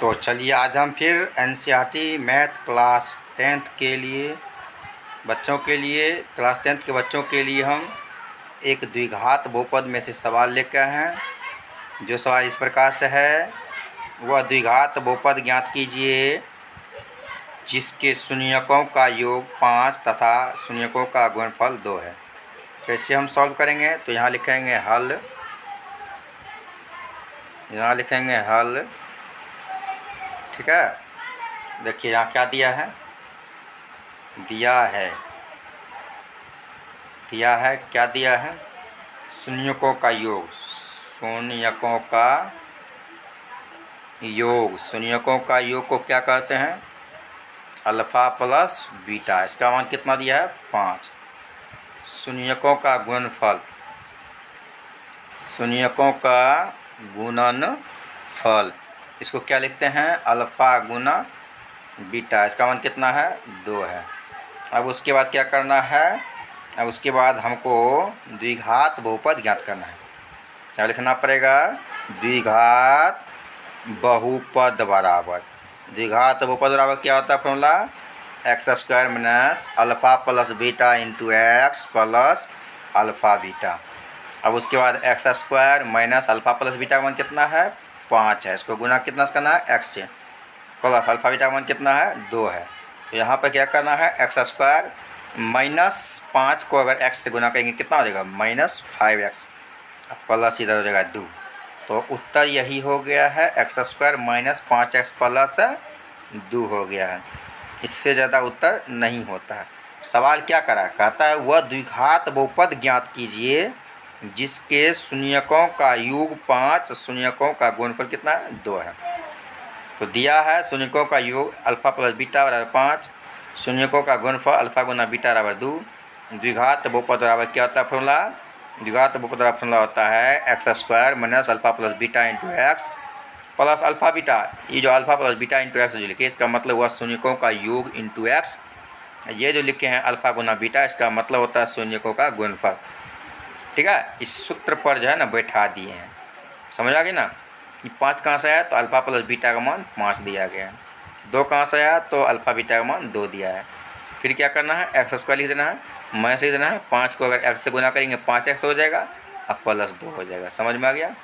तो चलिए आज हम फिर एनसीईआरटी मैथ क्लास 10th के लिए बच्चों के लिए क्लास 10th के बच्चों के लिए हम एक द्विघात बहुपद में से सवाल लेकर आए हैं। जो सवाल इस प्रकार से है, वह द्विघात बहुपद ज्ञात कीजिए जिसके शून्यकों का योग 5 तथा शून्यकों का गुणनफल 2 है। कैसे हम सॉल्व करेंगे? तो यहाँ लिखेंगे हल, ठीक है। देखिए यहाँ क्या दिया है, क्या दिया है? शून्यकों का योग को क्या कहते हैं? Alpha plus beta. इसका मान कितना दिया है? 5। शून्यकों का गुणनफल, इसको क्या लिखते हैं? अल्फ़ा गुना बीटा। इसका मान कितना है? 2 है। अब उसके बाद क्या करना है? अब उसके बाद हमको द्विघात बहुपद ज्ञात करना है। क्या लिखना पड़ेगा? द्विघात बहुपद बराबर क्या होता है formula? x² minus alpha plus beta into x plus alpha beta. अब उसके बाद x² minus alpha plus beta का मान कितना है? 5 है। इसको गुना कितना से करना है? x से, प्लस अल्फ़ा बीटा का मान कितना है? 2 है। तो यहाँ पर क्या करना है? x² माइनस 5 को अगर x से गुना करेंगे कितना हो जाएगा? -5x, प्लस इधर हो जाएगा 2। तो उत्तर यही हो गया है, x² माइनस 5x प्लस 2 हो गया है। इससे ज़्यादा उत्तर नहीं होता है। सवाल क्या करा? कहता है वह द्विघात बहुपद ज्ञात कीजिए जिसके शून्यकों का योग 5, शून्यकों का गुणनफल कितना है? 2 है। तो दिया है शून्यकों का योग अल्फ़ा प्लस बीटा बराबर 5, शून्यकों का गुणनफल अल्फ़ा गुना बीटा बराबर 2। द्विघात बहुपद बराबर क्या होता है फॉर्मूला? द्विघात बहुपद बराबर फॉर्मूला होता है x² minus alpha plus beta into x plus alpha beta. ये जो alpha plus beta into x जो लिखे, इसका मतलब हुआ शून्यकों का योग इंटू एक्स। ये जो लिखे हैं अल्फ़ा गुना बीटा, इसका मतलब होता है शून्यकों का गुणनफल। ठीक है, इस सूत्र पर जो है ना बैठा दिए हैं। समझ आ गई ना? ये 5 कहाँ से आया? तो अल्फ़ा प्लस बीटा का मान 5 दिया गया है। 2 कहाँ से आया? तो अल्फ़ा बीटा का मान 2 दिया है। फिर क्या करना है? x² लिख देना है, माइनस लिख देना है। 5 को अगर x से गुना करेंगे 5x हो जाएगा और प्लस 2 हो जाएगा। समझ में आ गया?